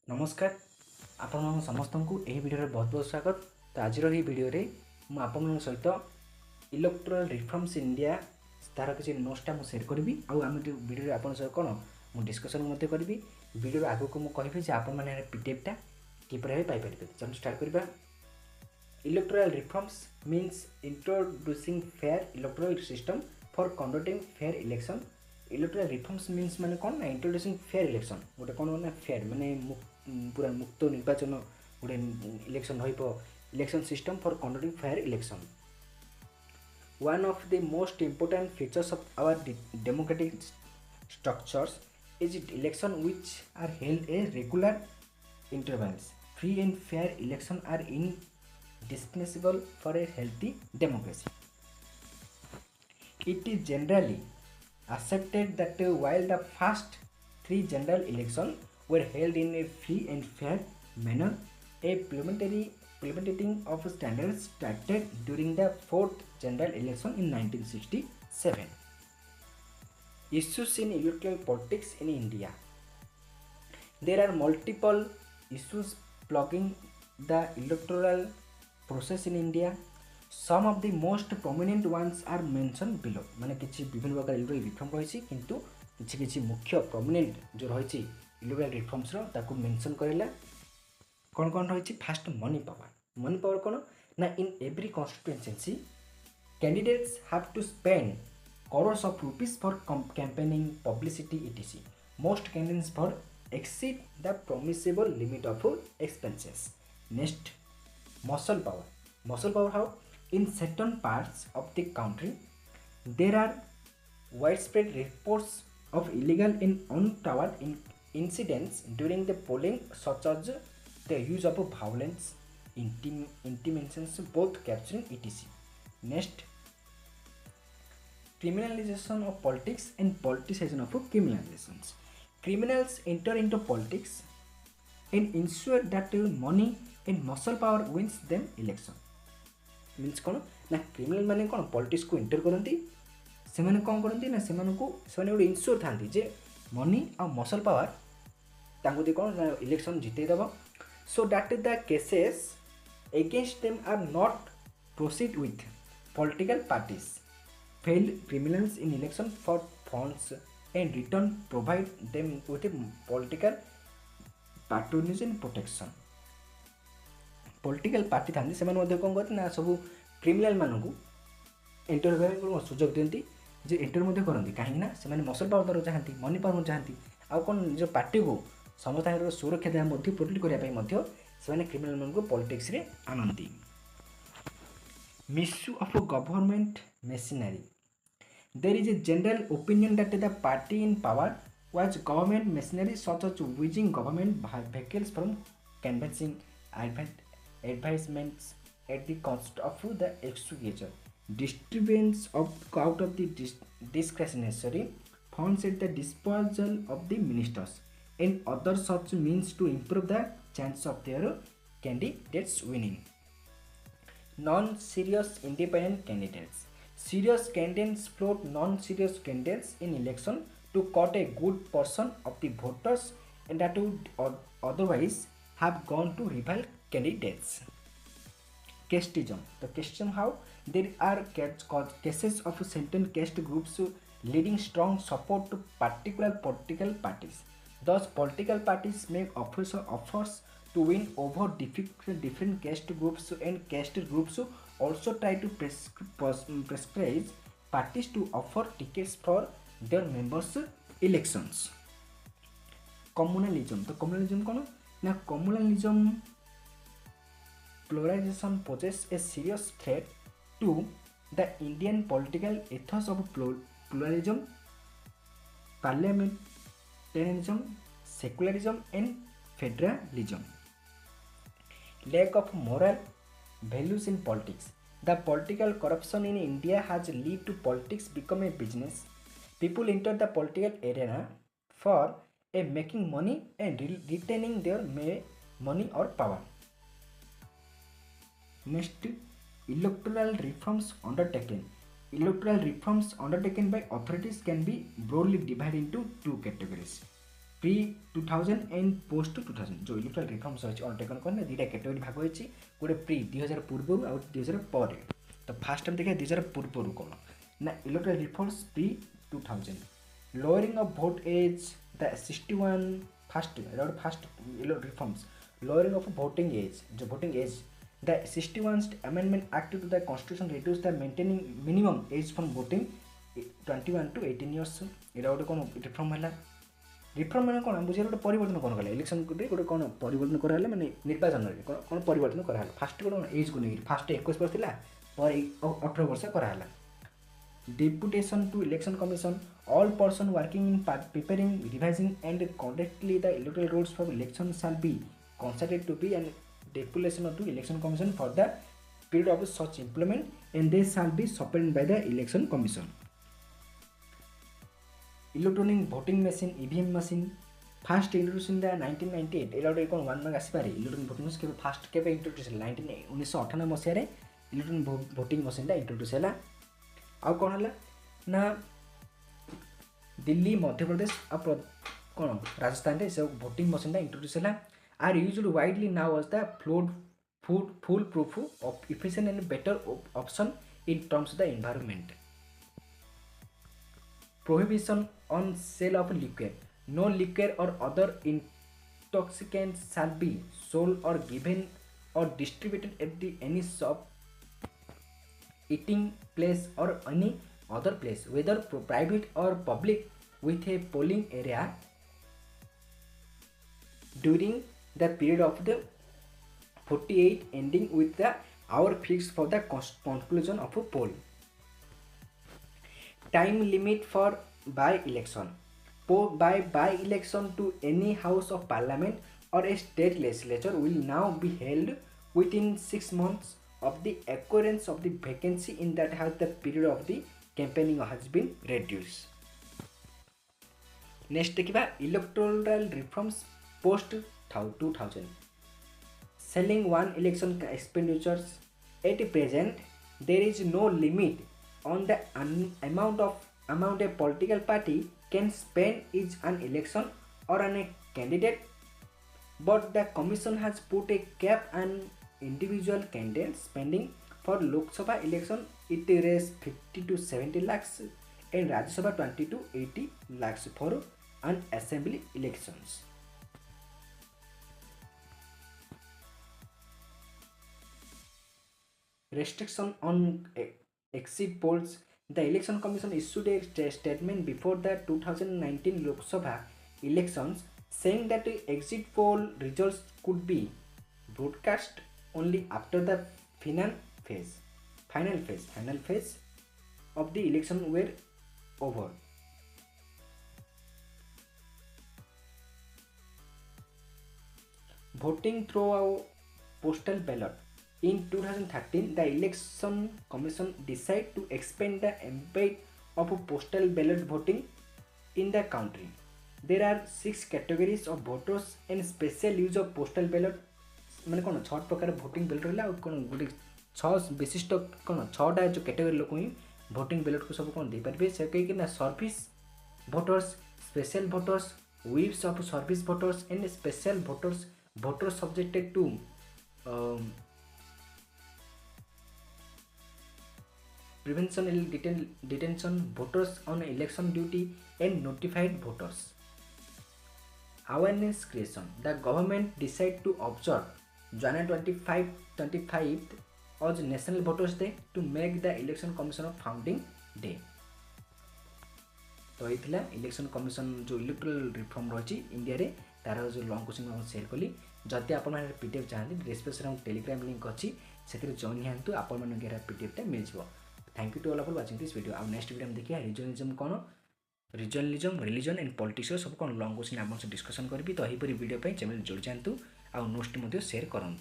नमस्कार आपण समस्त को यही वीडियो बहुत बहुत स्वागत। तो आज वीडियो मुझे आपण सहित इलेक्टोरल रिफॉर्म्स इन इंडिया तार किसी नोट्सटा मुझे सेयर करी आम वीडियो आप कौन मुझे डिस्कसन करी वीडियो आगे को मुझे कहि आप पीडीएफटा किपर भाई पाइपर। चलो स्टार्ट करवा। Electoral reforms means introducing fair electoral system for conducting fair election. Electoral reforms means माने कौन ना इंट्रोड्यूसिंग फेयर इलेक्शन गोटे कौन ना फेयर माने पूरा मुक्त निर्वाचन गोटे election election system for conducting fair election. One of the most important features of our democratic structures is election which are held a regular intervals. Free and fair election are indispensable for a healthy democracy. It is generally accepted that while the first three general elections were held in a free and fair manner, a implementing of standards started during the fourth general election in 1967. Issues in electoral politics in India. There are multiple issues plaguing the electoral process in India. Some of the most prominent ones are mentioned below. माने किसी विभिन्न प्रकार electoral reform रही किंतु किसी मुख्य prominent जो रही इलेक्टोरल रिफॉर्म्स ताकू मेंशन करला कौन कौन रही। फास्ट मनी पावर कौन ना in every constituency candidates have to spend crores of rupees for campaigning, publicity, etc. Most candidates for exceed the permissible limit of expenses. Next, muscle power. Muscle power how? In certain parts of the country, there are widespread reports of illegal and untoward incidents during the polling, such as the use of violence, intimidations, both capturing etc. Next, criminalization of politics and politicization of criminalizations. Criminals enter into politics and ensure that money and muscle power wins them election. Means कौन ना criminal माने कौन politics को enter करती से माने कौन करती ना से गोटे इनश्योर था जे मनी आ मसल पावर तांको दे कौन इलेक्शन जिते दब so that the cases against them are not proceed with political parties fail criminals in election for funds and return provide them with a political patronage and protection. Political party था से कौन करते ना सब criminal मानू enter करने सुजोग दिखती जे enter करती कहीं से मसल पावर चाहती मनी पावर चाहती आउ कौन निज पार्टी को समस्त सुरक्षा देवा प्रोटेक्ट करने से क्रिमिनाल मानू पॉलिटिक्स रे आनती। Misuse of government machinery. There is a general opinion that the party in power was government machinery, such as using government vehicles from canvassing advertisements at the cost of the exchequer, distributions out of the discretionary funds at the disposal of the ministers, and other such means to improve the chance of their candidates winning. Non-serious independent candidates. Serious candidates float non-serious candidates in election to cut a good portion of the voters and that would otherwise have gone to rival candidates. Casteism. The casteism how? There are cases of certain caste groups leading strong support to particular political parties. Thus, political parties make offers to win over different caste groups, and caste groups also try to prescribe parties to offer tickets for their members elections. Communalism. तो communalism कौन ना communalism pluralism poses a serious threat to the Indian political ethos of pluralism, parliamentarianism, secularism and federalism. Lack of moral values in politics. The political corruption in India has led to politics become a business. People enter the political arena for making money and retaining their money or power. Next, electoral reforms undertaken. Electoral reforms undertaken by authorities can be broadly divided into two categories. Pre 2000 and post 2000 जो erectile reforms अच्छे undertaken करने दुटा category भाग होती गोटे pre 2000 पूर्व आउ 2000 पर। तो फास्ट टाइम देखिए 2000 पूर्व कौन ना electoral reforms pre 2000 lowering of vote age the 61 first first reforms lowering of voting age जो voting age the 61st amendment act to the constitution reduced the maintaining minimum age from voting 21 to 18 years एटा गोटे कौन reform है reform मैंने कौन बुझे गोटे परिवर्तन कौन कला इलेक्शन गोटे कौन परिवर्तन कराला मैंने निर्वाचन में कौन परिवर्तन कराला फास्ट गोटे एज को नहीं फास्ट 21 वर्ष था पर 18 वर्ष कराला deputation to election commission all person working in preparing revising and conducting the electoral rolls for election shall be considered to be an deputation to election commission for the period of such employment and they shall be supervised by the election commission electronic voting machine EVM machine first introduced in the 1998 एला गोटे कौन one mark आसीपारे electronic voting machine first केबे introduce 1998 मसीह electronic voting machine introduce है आउ कौन है ना दिल्ली मध्य प्रदेश कौन राजस्थान रे सब भोटिंग मशीन इंट्रोड्यूस है are used widely now as the full proof of efficient and better option in terms of the environment prohibition on sale of liquor no liquor or other intoxicants shall be sold or given or distributed at any shop eating place or any other place whether private or public with a polling area during the period of the 48 ending with the hour fixed for the conclusion of a poll time limit for by election by election to any house of parliament or a state legislature will now be held within 6 months of the occurrence of the vacancy in that has the period of the campaigning has been reduced. Next देखिबा electoral reforms post 2000 selling one election expenditures at present there is no limit on the amount a political party can spend each an election or on a candidate but the commission has put a cap on individual candidate spending for Lok Sabha election it raised 50 to 70 lakhs and Rajya Sabha 20 to 80 lakhs for an assembly elections. Restriction on exit polls. The election commission issued a statement before the 2019 Lok Sabha elections saying that the exit poll results could be broadcast only after the final phase of the election were over. Voting through a postal ballot. In 2013, the Election Commission decided to expand the embed of postal ballot voting in the country. There are 6 categories of voters and special use of postal ballot माने कौन 6 प्रकार voting ballot रहा कौन गोटे 6 विशिष्ट कौन 6टा जो category लोक ही भोटिंग बैलेट को सब कौन दे पारे से कहीं ना service voters special voters wives of service voters and special voters voters subjected to prevention detention voters on election duty and notified voters. Awareness creation. The government decided to observe January 25th as National Voters Day to make the Election Commission of Founding Day. तो ये election commission जो electoral reform रही India रे तार जो long question share कली जदि आप पीडीएफ चाहते डिस्क्रिप्शन टेलीग्राम लिंक अच्छी से जॉइन हूँ आपण पीडीएफ मिल जाए thank you to all for watching this video आ नेक्स्ट वीडियो में देखिए रिजनलिज्म कौन रिजनलिज्म रिलीजन एंड पॉलिटिक्स सब कौन लॉन्ग क्वेश्चन आप डिस्कसन करी तो यहीपरी वीडियो चैनल जोड़ी जातु आ नोट्स शेयर करूँ।